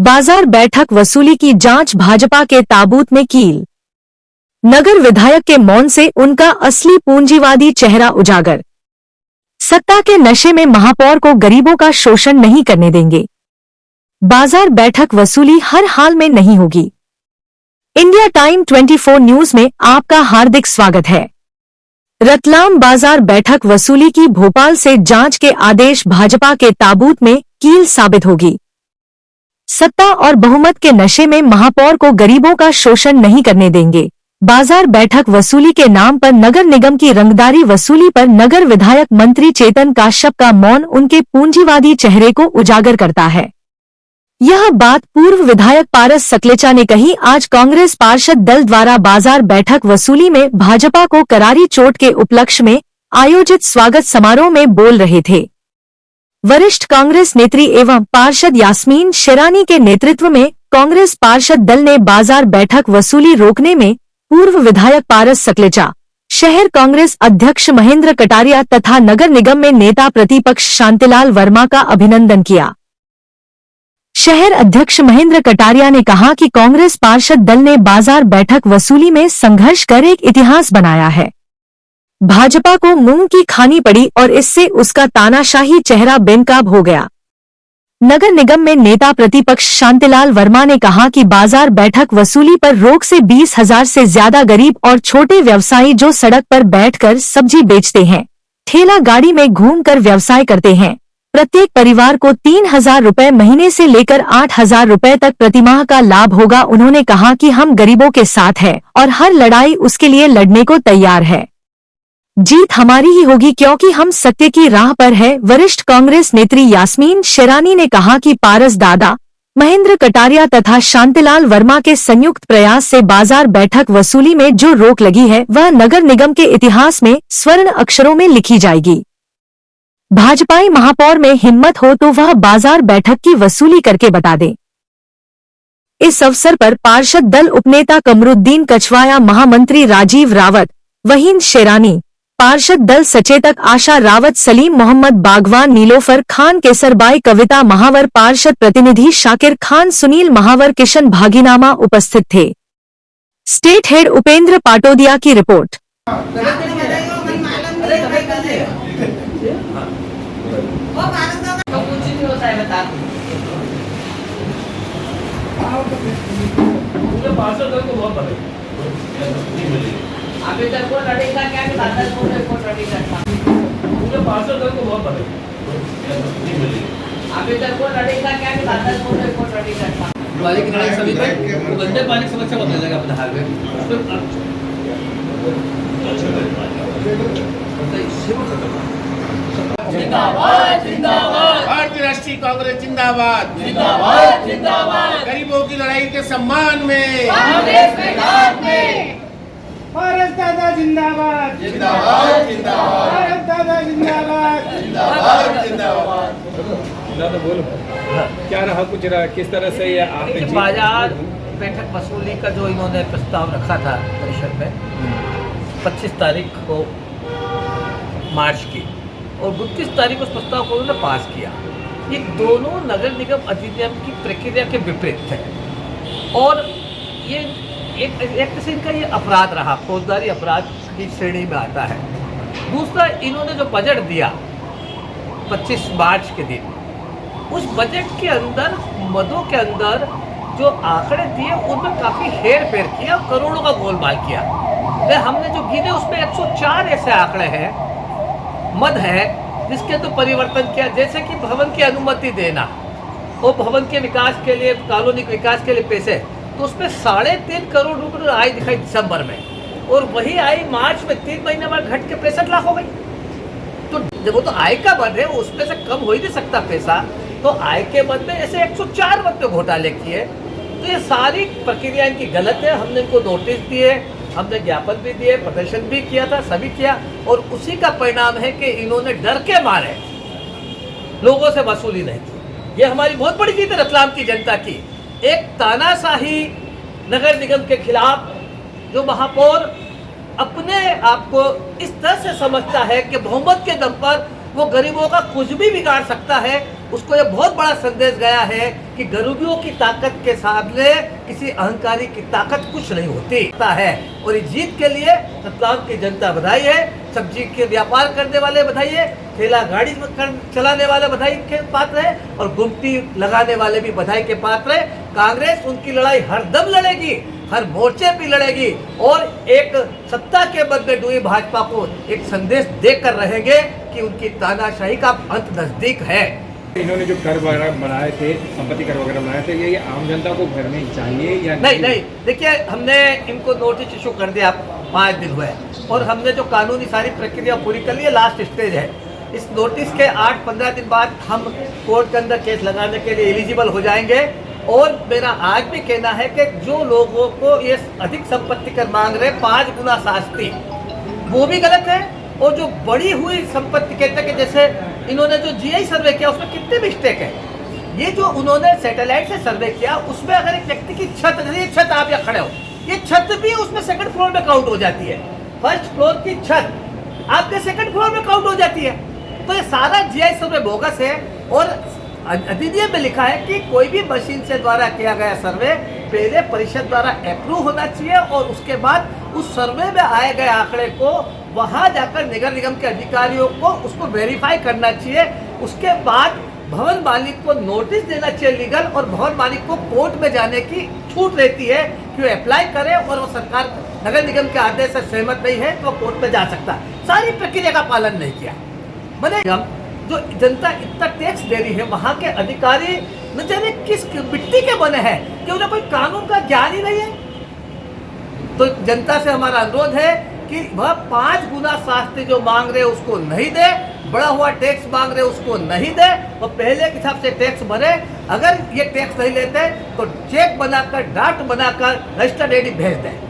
बाजार बैठक वसूली की जांच, भाजपा के ताबूत में कील। नगर विधायक के मौन से उनका असली पूंजीवादी चेहरा उजागर। सत्ता के नशे में महापौर को गरीबों का शोषण नहीं करने देंगे। बाजार बैठक वसूली हर हाल में नहीं होगी। इंडिया टाइम 24 न्यूज में आपका हार्दिक स्वागत है। रतलाम बाजार बैठक वसूली की भोपाल से जांच के आदेश, भाजपा के ताबूत में कील साबित होगी। सत्ता और बहुमत के नशे में महापौर को गरीबों का शोषण नहीं करने देंगे। बाजार बैठक वसूली के नाम पर नगर निगम की रंगदारी वसूली पर नगर विधायक मंत्री चेतन काश्यप का मौन उनके पूंजीवादी चेहरे को उजागर करता है। यह बात पूर्व विधायक पारस सकलेचा ने कही। आज कांग्रेस पार्षद दल द्वारा बाजार बैठक वसूली में भाजपा को करारी चोट के उपलक्ष्य में आयोजित स्वागत समारोह में बोल रहे थे। वरिष्ठ कांग्रेस नेत्री एवं पार्षद यास्मीन शेरानी के नेतृत्व में कांग्रेस पार्षद दल ने बाजार बैठक वसूली रोकने में पूर्व विधायक पारस सकलेचा, शहर कांग्रेस अध्यक्ष महेंद्र कटारिया तथा नगर निगम में नेता प्रतिपक्ष शांतिलाल वर्मा का अभिनंदन किया। शहर अध्यक्ष महेंद्र कटारिया ने कहा कि कांग्रेस पार्षद दल ने बाजार बैठक वसूली में संघर्ष कर एक इतिहास बनाया है। भाजपा को मुंह की खानी पड़ी और इससे उसका तानाशाही चेहरा बेनकाब हो गया। नगर निगम में नेता प्रतिपक्ष शांतिलाल वर्मा ने कहा कि बाजार बैठक वसूली पर रोक से 20,000 से ज्यादा गरीब और छोटे व्यवसायी जो सड़क पर बैठकर सब्जी बेचते हैं, ठेला गाड़ी में घूमकर व्यवसाय करते हैं, प्रत्येक परिवार को 3,000 रुपए महीने से लेकर 8,000 रुपए तक प्रतिमाह का लाभ होगा। उन्होंने कहा कि हम गरीबों के साथ हैं और हर लड़ाई उसके लिए लड़ने को तैयार है। जीत हमारी ही होगी क्योंकि हम सत्य की राह पर है। वरिष्ठ कांग्रेस नेत्री यास्मीन शेरानी ने कहा कि पारस दादा, महेंद्र कटारिया तथा शांतिलाल वर्मा के संयुक्त प्रयास से बाजार बैठक वसूली में जो रोक लगी है वह नगर निगम के इतिहास में स्वर्ण अक्षरों में लिखी जाएगी। भाजपाई महापौर में हिम्मत हो तो वह बाजार बैठक की वसूली करके बता दे। इस अवसर पर पार्षद दल उपनेता कमरुद्दीन कछवाया, महामंत्री राजीव रावत, वहीन शेरानी, पार्षद दल सचेतक आशा रावत, सलीम मोहम्मद बागवान, नीलोफर खान, केसरबाई, कविता महावर, पार्षद प्रतिनिधि शाकिर खान, सुनील महावर, किशन भागीनामा उपस्थित थे। स्टेट हेड उपेंद्र पाटोदिया की रिपोर्ट। अभी तक वो लड़ेगा क्या कि दादा को रिपोर्ट रेडी करना, मुझे पार्षद दल को बहुत बड़े अभी तक वो लड़ेगा क्या कि दादा को रिपोर्ट रेडी करना। वाले की लड़ाई सभी पे गंदे पानी की समस्या बदल जाएगा अपने हाल में। जिंदाबाद जिंदाबाद, भारतीय राष्ट्रीय कांग्रेस जिंदाबाद जिंदाबाद जिंदाबाद, गरीबों की लड़ाई के सम्मान में कांग्रेस मैदान में। भारत दादा जिंदाबाद जिंदाबाद जिंदाबाद, भारत दादा जिंदाबाद जिंदाबाद जिंदाबाद। बोलो क्या रहा, कुछ रहा, किस तरह से ये आपने बाजार बैठक वसूली का जो इन्होंने प्रस्ताव रखा था परिषद में 25 तारीख को मार्च की और 32 तारीख को उस प्रस्ताव को उन्होंने पास किया। ये दोनों नगर निगम अधिनियम की प्रक्रिया के विपरीत थे और ये एक किस्म का ये अपराध रहा, फौजदारी अपराध की श्रेणी में आता है। दूसरा, इन्होंने जो बजट दिया 25 मार्च के दिन, उस बजट के अंदर मदों के अंदर जो आंकड़े दिए उनमें काफ़ी हेर फेर किया, करोड़ों का गोलमाल किया। हमने जो गिने उसमें 104 ऐसे आंकड़े हैं, मद है जिसके तो परिवर्तन किया, जैसे कि भवन की अनुमति देना और भवन के विकास के लिए, कॉलोनी के विकास के लिए पैसे, तो उसमें 3.5 करोड़ रुपए आय दिखाई दिसंबर में और वही आय मार्च में 3 महीने बाद घट के 65 लाख हो गई। तो जब वो तो आय का मद है, उसमें से कम हो ही नहीं सकता पैसा, तो आय के मद में ऐसे 104 मद पे घोटाले किए। तो ये सारी प्रक्रिया इनकी गलत है। हमने इनको नोटिस दिए, हमने ज्ञापन भी दिए, प्रदर्शन भी किया था, सभी किया और उसी का परिणाम है कि इन्होंने डर के मारे लोगों से वसूली नहीं की। ये हमारी बहुत बड़ी जीत है रतलाम की जनता की। एक तानाशाही नगर निगम के खिलाफ जो महापौर अपने आप को इस तरह से समझता है कि बहुमत के दम पर वो गरीबों का कुछ भी बिगाड़ सकता है, उसको ये बहुत बड़ा संदेश गया है कि गरीबियों की ताकत के सामने किसी अहंकारी की ताकत कुछ नहीं होती है। और इस जीत के लिए रतलाम की जनता बधाई है, सब्जी के व्यापार करने वाले बधाई है, ठेला गाड़ी चलाने वाले बधाई के पात्र है, और गुमटी लगाने वाले भी बधाई के पात्र है। कांग्रेस उनकी लड़ाई हर दम लड़ेगी, हर मोर्चे पे लड़ेगी, और एक सत्ता के बदले डूबी भाजपा को एक संदेश देकर रहेंगे कि उनकी तानाशाही का अंत नजदीक है। इन्होंने जो कर वगैरह बनाए थे, संपत्ति कर वगैरह बनाए थे, ये आम जनता को भरने चाहिए या नहीं। देखिए, हमने इनको नोटिस इशू कर दिया, 5 दिन हुए, और हमने जो कानूनी सारी प्रक्रिया पूरी कर ली है, लास्ट स्टेज है। इस नोटिस के 8-15 दिन बाद हम कोर्ट के अंदर केस लगाने के लिए एलिजिबल हो जाएंगे। और मेरा आज भी कहना है कि जो लोगों को ये अधिक संपत्ति कर मांग रहे 5 गुना शास्ति, वो भी गलत है। और जो बड़ी हुई संपत्ति कहते हैं कि जैसे इन्होंने जो जीआई सर्वे किया उसमें कितने मिस्टेक है। ये जो उन्होंने सैटेलाइट से सर्वे किया उसमें अगर एक व्यक्ति की छत, ये छत आप यहाँ खड़े हो, ये छत भी उसमें सेकंड फ्लोर में काउंट हो जाती है। फर्स्ट फ्लोर की छत आपके सेकंड फ्लोर में काउंट हो जाती है। तो ये सारा जीआई सर्वे बोगस है। और अधिनियम में लिखा है कि कोई भी मशीन से द्वारा किया गया सर्वे पहले परिषद द्वारा अप्रूव होना चाहिए, और उसके बाद उस सर्वे में आए गए आंकड़े को वहां जाकर नगर निगम के अधिकारियों को उसको वेरीफाई करना चाहिए। उसके बाद भवन मालिक को नोटिस देना चाहिए लीगल, और भवन मालिक को कोर्ट में जाने की छूट रहती है कि वो अप्लाई करे, और वो सरकार नगर निगम के आदेश से सहमत नहीं है तो कोर्ट में जा सकता है। सारी प्रक्रिया का पालन नहीं किया। मैंने जो जनता इतना टैक्स दे रही है, वहाँ के अधिकारी न जाने किस मिट्टी के बने हैं कि उन्हें कोई कानून का ज्ञान ही नहीं है। तो जनता से हमारा अनुरोध है कि वह 5 गुना शास्ति जो मांग रहे उसको नहीं दे, बड़ा हुआ टैक्स मांग रहे उसको नहीं दे, वो पहले के हिसाब से टैक्स भरे। अगर ये टैक्स नहीं लेते तो चेक बनाकर, ड्राफ्ट बनाकर रजिस्टर्ड एडी भेज दें।